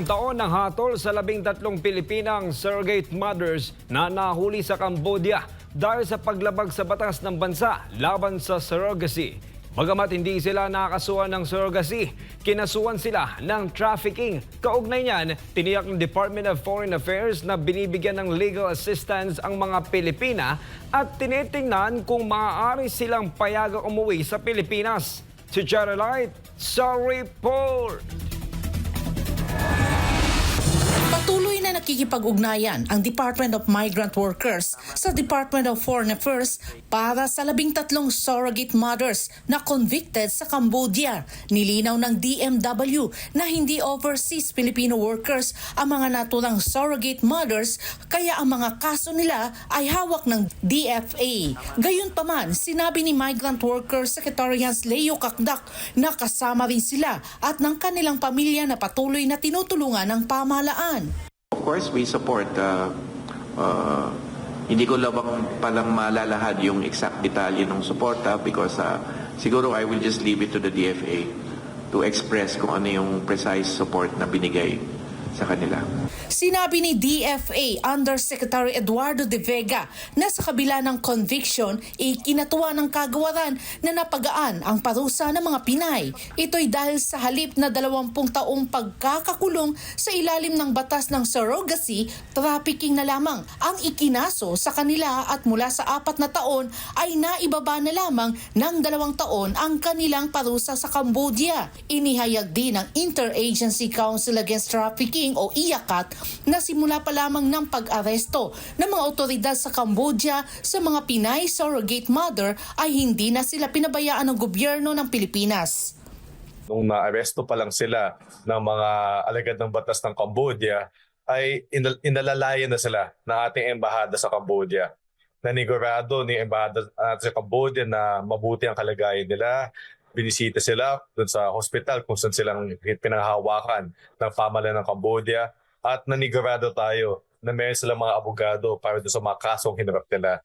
taon ng hatol sa 13 Pilipinang surrogate mothers na nahuli sa Cambodia dahil sa paglabag sa batas ng bansa laban sa surrogacy. Bagamat hindi sila nakakasuhan ng surrogacy, kinasuhan sila ng trafficking. Kaugnay niyan, tiniyak ng Department of Foreign Affairs na binibigyan ng legal assistance ang mga Pilipina at tinitingnan kung maaari silang payagang umuwi sa Pilipinas. Si Jara Light sa report. Patuloy na nakikipag-ugnayan ang Department of Migrant Workers sa Department of Foreign Affairs para sa 13 surrogate mothers na convicted sa Cambodia. Nilinaw ng DMW na hindi overseas Filipino workers ang mga naturang surrogate mothers kaya ang mga kaso nila ay hawak ng DFA. Gayunpaman, sinabi ni Migrant Workers Secretary Hans Leo Kakdak na kasama rin sila at ng kanilang pamilya na patuloy na tinutulungan ng pamahalaan. Of course, we support, hindi ko labang palang malalahad yung exact detalye ng suporta because siguro I will just leave it to the DFA to express kung ano yung precise support na binigay sa kanila. Sinabi ni DFA Undersecretary Eduardo De Vega na sa kabila ng conviction, ikinatuwa ng kagawaran na napagaan ang parusa ng mga Pinay. Ito'y dahil sa halip na 20 taong pagkakakulong sa ilalim ng batas ng surrogacy, trafficking na lamang ang ikinaso sa kanila at mula sa 4 na taon ay naibaba na lamang ng 2 taon ang kanilang parusa sa Cambodia. Inihayag din ng Interagency Council Against Trafficking o IACAT na simula pa lamang ng pag-aresto ng mga otoridad sa Cambodia sa mga Pinay surrogate mother ay hindi na sila pinabayaan ng gobyerno ng Pilipinas. Nung na-aresto pa lang sila ng mga alagad ng batas ng Cambodia, ay inalalayan na sila ng ating embahada sa Cambodia. Nanigurado ni embahada sa Cambodia na mabuti ang kalagayan nila. Binisita sila doon sa hospital kung saan silang pinanghahawakan ng pamahalaan ng Cambodia. At nanigurado tayo na meron silang mga abogado para doon sa mga kasong hinarap nila.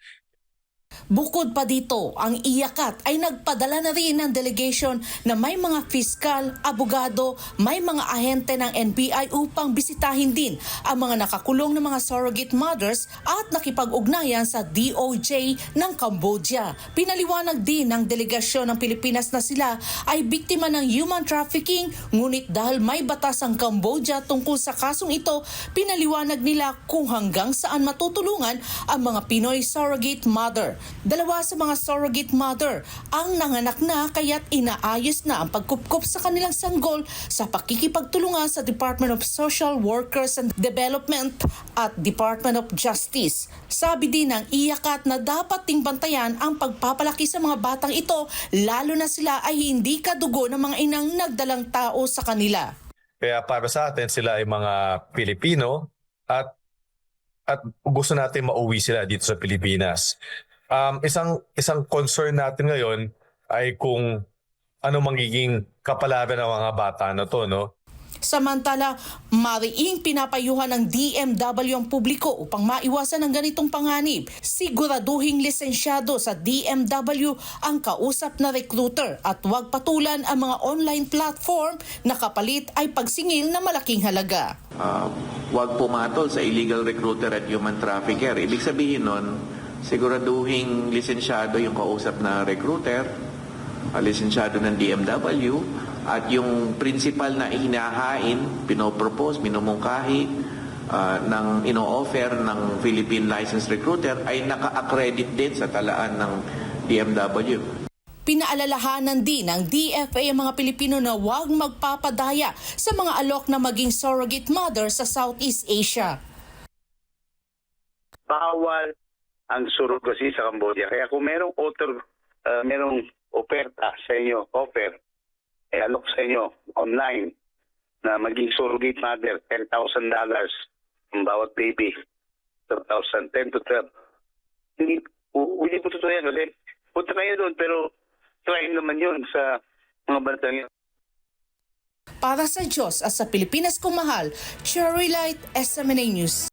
Bukod pa dito, ang IACAT ay nagpadala na rin ng delegation na may mga fiskal, abogado, may mga ahente ng NBI upang bisitahin din ang mga nakakulong ng mga surrogate mothers at nakipag-ugnayan sa DOJ ng Cambodia. Pinaliwanag din ng delegasyon ng Pilipinas na sila ay biktima ng human trafficking, ngunit dahil may batas ang Cambodia tungkol sa kasong ito, pinaliwanag nila kung hanggang saan matutulungan ang mga Pinoy surrogate mother. 2 sa mga surrogate mother ang nanganak na kaya't inaayos na ang pagkupkop sa kanilang sanggol sa pakikipagtulungan sa Department of Social Workers and Development at Department of Justice. Sabi din ng IACAT na dapat ding bantayan ang pagpapalaki sa mga batang ito lalo na sila ay hindi kadugo ng mga inang nagdalang tao sa kanila. Kaya para sa atin sila ay mga Pilipino at gusto natin mauwi sila dito sa Pilipinas. Isang concern natin ngayon ay kung ano magiging kapalaran ng mga bata na to, no? Samantala, mariing pinapayuhan ng DMW ang publiko upang maiwasan ang ganitong panganib. Siguraduhing lisensyado sa DMW ang kausap na recruiter at huwag patulan ang mga online platform na kapalit ay pagsingil na malaking halaga. Huwag pumatol sa illegal recruiter at human trafficker. Ibig sabihin nun, siguraduhing lisensyado yung kausap na recruiter, lisensyado ng DMW, at yung principal na hinahain, pinopropose, minumungkahi, ng ino-offer ng Philippine Licensed Recruiter ay naka-accredit din sa talaan ng DMW. Pinaalalahanan din ng DFA ang mga Pilipino na huwag magpapadaya sa mga alok na maging surrogate mother sa Southeast Asia. Bawal ang surrogacy sa Cambodia. Kaya kung merong merong oferta sa inyo, alok sa inyo online na maging surrogate mother, $10,000 ang bawat baby, 10 to 12. Hindi po totoo yan ulit. Punta kayo doon, pero try naman yun sa mga bantang yun. Para sa Diyos at sa Pilipinas kong mahal, Cherry Light, SMNA News.